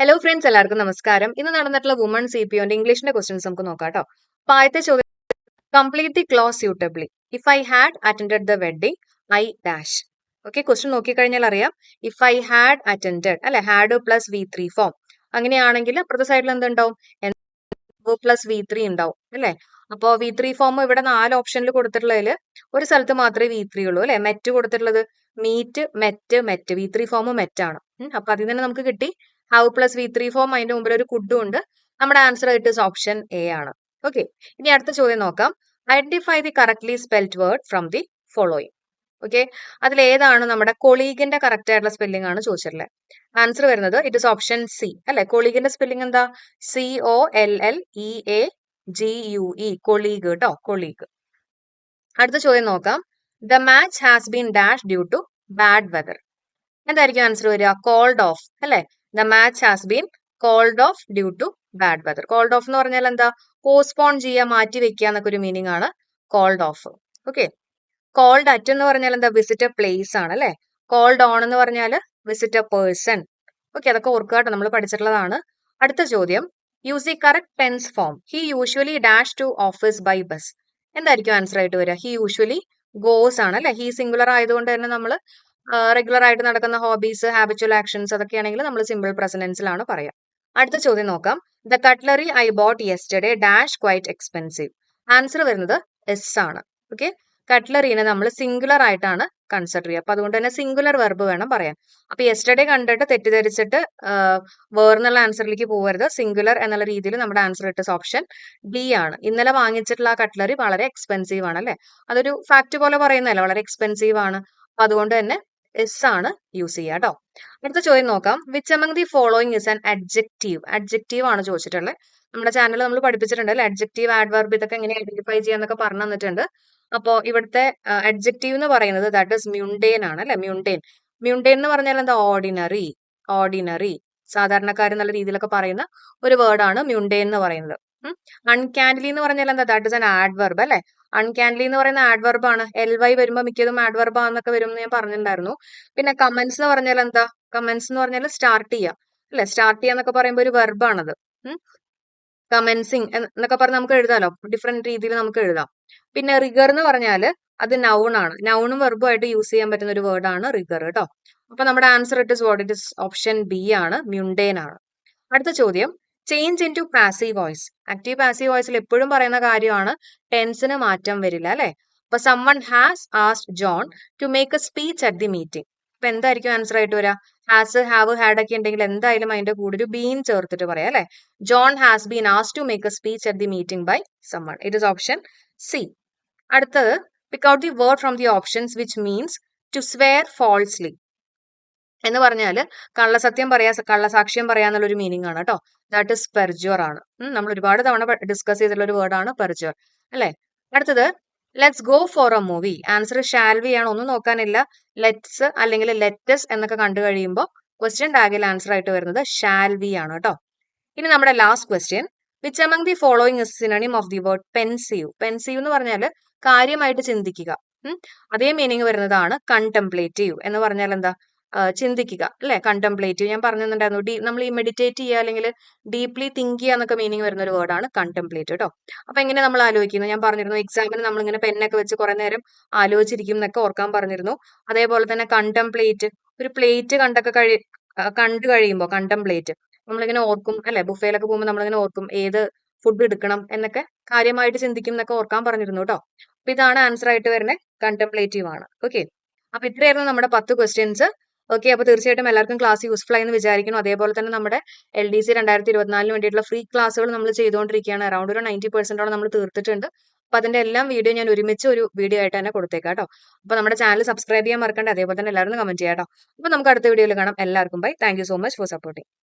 Hello friends, എല്ലാവർക്കും നമസ്കാരം. ഇന്ന് നടന്നിട്ടുള്ള വുമൺ CPOന്റെ ഇംഗ്ലീഷിന്റെ ക്വസ്റ്റ്യൻസ് നമുക്ക് നോക്കാം കേട്ടോ. അപ്പൊ ആദ്യത്തെ ചോദ്യം, complete the close suitably. If I had attended the wedding I dash. Okay, question നോക്കിക്കഴിഞ്ഞാൽ അറിയാം. ഇഫ് ഐ ഹാഡ് അറ്റൻഡഡ് അല്ലെ, ഹാഡ് പ്ലസ് V3 ഫോം. അങ്ങനെയാണെങ്കിൽ അപ്പുറത്തെ സൈഡിൽ എന്തുണ്ടാവും? പ്ലസ് V3 ഉണ്ടാവും അല്ലെ. അപ്പോ V3 ഫോം ഇവിടെ 4 ഓപ്ഷനിൽ കൊടുത്തിട്ടുള്ളതിൽ ഒരു സ്ഥലത്ത് മാത്രമേ V3 ഉള്ളൂ അല്ലെ. മെറ്റ് കൊടുത്തിട്ടുള്ളത് meet, met, met. V3 form met ആണ്. അപ്പൊ അതിൽ തന്നെ നമുക്ക് കിട്ടി ഹൗ പ്ലസ് V3 ഫോം. അതിന്റെ മുമ്പിൽ ഒരു കുഡും ഉണ്ട്. നമ്മുടെ answer it is option A ആണ്. ഓക്കെ, ഇനി അടുത്ത ചോദ്യം നോക്കാം. Identify the correctly spelled word from the following. Okay, അതിൽ ഏതാണ് നമ്മുടെ കൊളീഗിന്റെ കറക്റ്റ് ആയിട്ടുള്ള സ്പെല്ലിംഗ് ആണ് ചോദിച്ചിട്ടുള്ളത്. ആൻസർ വരുന്നത് ഇറ്റ് ഇസ് ഓപ്ഷൻ സി അല്ലെ. കൊളീഗിന്റെ സ്പെല്ലിംഗ് എന്താ? COLLEGUE, കൊളീഗ് കേട്ടോ, കൊളീഗ്. അടുത്ത ചോദ്യം നോക്കാം. The match has been dash due to bad weather. എന്തായിരിക്കും ആൻസർ വരിക? കോൾഡ് ഓഫ് അല്ലെ. The match has been called off due to bad weather. Called off എന്ന് പറഞ്ഞാൽ എന്താ? പോസ്റ്റ്പോൺ ചെയ്യുക, മാറ്റി വെക്കുക എന്നൊക്കെ ഒരു മീനിങ് ആണ് called off. Okay, called at എന്ന് പറഞ്ഞാൽ എന്താ? വിസിറ്റ് എ പ്ലേസ് ആണ് അല്ലെ. കോൾഡ് ഓൺ എന്ന് പറഞ്ഞാൽ വിസിറ്റ് എ പേഴ്സൺ. ഓക്കെ, അതൊക്കെ ഓർക്കുക കേട്ടോ, നമ്മൾ പഠിച്ചിട്ടുള്ളതാണ്. അടുത്ത ചോദ്യം, use the correct tense form. He usually dash to office by bus. എന്തായിരിക്കും ആൻസർ ആയിട്ട് വരിക? ഹി യൂഷ്വലി ഗോസ് ആണ് അല്ലെ. ഹി സിംഗുലർ ആയതുകൊണ്ട് തന്നെ നമ്മൾ റെഗുലർ ആയിട്ട് നടക്കുന്ന ഹോബീസ്, ഹാബിച്വൽ ആക്ഷൻസ് അതൊക്കെയാണെങ്കിൽ നമ്മൾ സിമ്പിൾ പ്രസന്റൻസിലാണ് പറയാം. അടുത്ത ചോദ്യം നോക്കാം. The cutlery I boat yesterday dash quite expensive. Answer വരുന്നത് എസ് ആണ്. ഓക്കെ, കട്ട്ലറീനെ നമ്മൾ സിംഗുലർ ആയിട്ടാണ് കൺസിഡർ ചെയ്യുക. അപ്പൊ അതുകൊണ്ട് തന്നെ സിംഗുലർ വെർബ് വേണം പറയാൻ. അപ്പൊ യെസ്റ്റർഡേ കണ്ടിട്ട് തെറ്റിദ്ധരിച്ചിട്ട് വേർന്നുള്ള ആൻസറിലേക്ക് പോകരുത്. സിംഗുലർ എന്നുള്ള രീതിയിൽ നമ്മുടെ ആൻസർ ഇട്ട് ഓപ്ഷൻ ഡി ആണ്. ഇന്നലെ വാങ്ങിച്ചിട്ടുള്ള ആ കട്ട്ലറി വളരെ എക്സ്പെൻസീവ് ആണ് അല്ലെ. അതൊരു ഫാക്ട് പോലെ പറയുന്നതല്ല, വളരെ എക്സ്പെൻസീവ് ആണ്. അപ്പൊ അതുകൊണ്ട് തന്നെ എസ് ആണ് യൂസ് ചെയ്യുക കേട്ടോ. അടുത്ത ചോദ്യം നോക്കാം. Which among the following is an adjective. Adjective ആണ് ചോദിച്ചിട്ടുള്ളത്. നമ്മുടെ ചാനൽ നമ്മൾ പഠിപ്പിച്ചിട്ടുണ്ട് അല്ലെ. അഡ്ജക്റ്റീവ്, ആഡ്വർബ് ഇതൊക്കെ എങ്ങനെ ഐഡന്റിഫൈ ചെയ്യാന്നൊക്കെ പറഞ്ഞു തന്നിട്ടുണ്ട്. അപ്പോ ഇവിടുത്തെ അഡ്ജക്റ്റീവ് എന്ന് പറയുന്നത് ദാറ്റ് ഇസ് മ്യൂണ്ടേൻ ആണ് അല്ലെ. മ്യൂണ്ടേൻ. മ്യൂണ്ടേൻ എന്ന് പറഞ്ഞാൽ എന്താ? ഓർഡിനറി, ഓർഡിനറി, സാധാരണക്കാരൻ എന്നുള്ള രീതിയിലൊക്കെ പറയുന്ന ഒരു വേർഡാണ് മ്യൂണ്ടേൻ എന്ന് പറയുന്നത്. അൺകാൻഡലി എന്ന് പറഞ്ഞാൽ എന്താ? ദാറ്റ് ഇസ് ആൻ ആഡ്വർബ് അല്ലെ. അൺകാൻഡലി എന്ന് പറയുന്ന ആഡ്വർബ് ആണ്. LY വരുമ്പോൾ മിക്കതും ആഡ്വർബ് ആണെന്നൊക്കെ വരും എന്ന് ഞാൻ പറഞ്ഞിട്ടുണ്ടായിരുന്നു. പിന്നെ കമന്റ്സ് എന്ന് പറഞ്ഞാൽ എന്താ? കമന്റ്സ് എന്ന് പറഞ്ഞാൽ സ്റ്റാർട്ട് ചെയ്യുക അല്ലെ. സ്റ്റാർട്ട് ചെയ്യാന്നൊക്കെ പറയുമ്പോൾ ഒരു വെർബ് ആണത്. കമൻസിങ് എന്നൊക്കെ പറഞ്ഞ് നമുക്ക് എഴുതാലോ, ഡിഫറെന്റ് രീതിയിൽ നമുക്ക് എഴുതാം. പിന്നെ റിഗർ എന്ന് പറഞ്ഞാൽ അത് നൗൺ ആണ്. നൗണും വെർബും ആയിട്ട് യൂസ് ചെയ്യാൻ പറ്റുന്ന ഒരു വേർഡ് ആണ് റിഗർ കേട്ടോ. അപ്പൊ നമ്മുടെ answer it is what? It is option B ആണ്, മ്യൂണ്ടേൻ ആണ്. അടുത്ത ചോദ്യം, change into passive voice. Active passive വോയിസിൽ എപ്പോഴും പറയുന്ന കാര്യമാണ് ടെൻസിന് മാറ്റം വരില്ല അല്ലെ. അപ്പൊ someone has asked John to make a speech at the meeting. അപ്പൊ എന്തായിരിക്കും ആൻസർ ആയിട്ട് വരിക? ഹാസ്, ഹാവ്, ഹാഡ് ഒക്കെ ഉണ്ടെങ്കിൽ എന്തായാലും അതിന്റെ കൂടെ ഒരു ബീൻ ചേർത്തിട്ട് പറയാം അല്ലെ. John has been asked to make a speech at the meeting by someone. It is option C. അടുത്തത്, pick out the word from the options which means to swear falsely. എന്ന് പറഞ്ഞാൽ കള്ളസത്യം പറയാ, കള്ളസാക്ഷ്യം പറയാന്നുള്ള ഒരു മീനിങ് ആണ് കേട്ടോ. ദാറ്റ് ഇസ് പെർജുവർ ആണ്. നമ്മൾ ഒരുപാട് തവണ ഡിസ്കസ് ചെയ്തിട്ടുള്ള ഒരു വേർഡ് ആണ് പെർജുവർ അല്ലെ. അടുത്തത്, let's go for A movie. Answer shall we ആണ്, ഒന്നും നോക്കാനില്ല. ലെറ്റ്സ് അല്ലെങ്കിൽ ലെറ്റസ് എന്നൊക്കെ കണ്ടു കഴിയുമ്പോൾ ക്വസ്റ്റ്യൻ ടാഗിൽ ആൻസർ ആയിട്ട് വരുന്നത് ഷാൽ വി ആണ് കേട്ടോ. ഇനി നമ്മുടെ last question, which among the following is synonym of the word പെൻസീവ്. പെൻസീവ് എന്ന് പറഞ്ഞാൽ കാര്യമായിട്ട് ചിന്തിക്കുക. അതേ മീനിങ് വരുന്നതാണ് കണ്ടംപ്ലേറ്റീവ്. എന്ന് പറഞ്ഞാൽ എന്താ? ചിന്തിക്കുക അല്ലെ. കണ്ടംപ്ലേറ്റീവ് ഞാൻ പറഞ്ഞിട്ടുണ്ടായിരുന്നു. നമ്മൾ ഈ മെഡിറ്റേറ്റ് ചെയ്യുക അല്ലെങ്കിൽ ഡീപ്ലി തിങ്ക് ചെയ്യുക എന്നൊക്കെ മീനിങ് വരുന്ന ഒരു വേർഡാണ് കണ്ടംപ്ലേറ്റ് കേട്ടോ. അപ്പൊ എങ്ങനെ നമ്മൾ ആലോചിക്കുന്നത്? ഞാൻ പറഞ്ഞിരുന്നു എക്സാമിന് നമ്മൾ ഇങ്ങനെ പെന്നൊക്കെ വെച്ച് കുറെ നേരം ആലോചിച്ചിരിക്കും എന്നൊക്കെ ഓർക്കാൻ പറഞ്ഞിരുന്നു. അതേപോലെ തന്നെ കണ്ടംപ്ലേറ്റ്, ഒരു പ്ലേറ്റ് കണ്ടു കഴിയുമ്പോൾ കണ്ടംപ്ലേറ്റ് നമ്മളിങ്ങനെ ഓർക്കും അല്ലെ. ബുഫേലൊക്കെ പോകുമ്പോൾ നമ്മളിങ്ങനെ ഓർക്കും ഏത് ഫുഡ് എടുക്കണം എന്നൊക്കെ കാര്യമായിട്ട് ചിന്തിക്കും എന്നൊക്കെ ഓർക്കാൻ പറഞ്ഞിരുന്നു കേട്ടോ. അപ്പൊ ഇതാണ് ആൻസർ ആയിട്ട് വരുന്നത്, കണ്ടംപ്ലേറ്റീവ് ആണ്. ഓക്കെ, അപ്പൊ ഇത്രയായിരുന്നു നമ്മുടെ 10 ക്വസ്റ്റ്യൻസ്. ഓക്കെ, അപ്പൊ തീർച്ചയായിട്ടും എല്ലാവർക്കും ക്ലാസ് യൂസ്ഫുൾ ആയി എന്ന് വിചാരിക്കുന്നു. അതേപോലെ തന്നെ നമ്മുടെ LDC 2024 വേണ്ടിയിട്ടുള്ള ഫ്രീ ക്ലാസ്സുകൾ നമ്മൾ ചെയ്തുകൊണ്ടിരിക്കുകയാണ്. അറൌണ്ട് ഒരു 90% നമ്മൾ തീർത്തിട്ടുണ്ട്. അപ്പൊ അതിന്റെ എല്ലാം വീഡിയോ ഞാൻ ഒരുമിച്ച് ഒരു വീഡിയോ ആയിട്ട് തന്നെ കൊടുത്തേക്കാം കേട്ടോ. അപ്പൊ നമ്മുടെ ചാനൽ സബ്സ്ക്രൈബ് ചെയ്യാൻ മറക്കണ്ട. അതേപോലെ തന്നെ എല്ലാവരും കമന്റ് ചെയ്യാം കേട്ടോ. അപ്പൊ നമുക്ക് അടുത്ത വീഡിയോയിൽ കാണാം. എല്ലാവർക്കും bye. Thank you so much for supporting.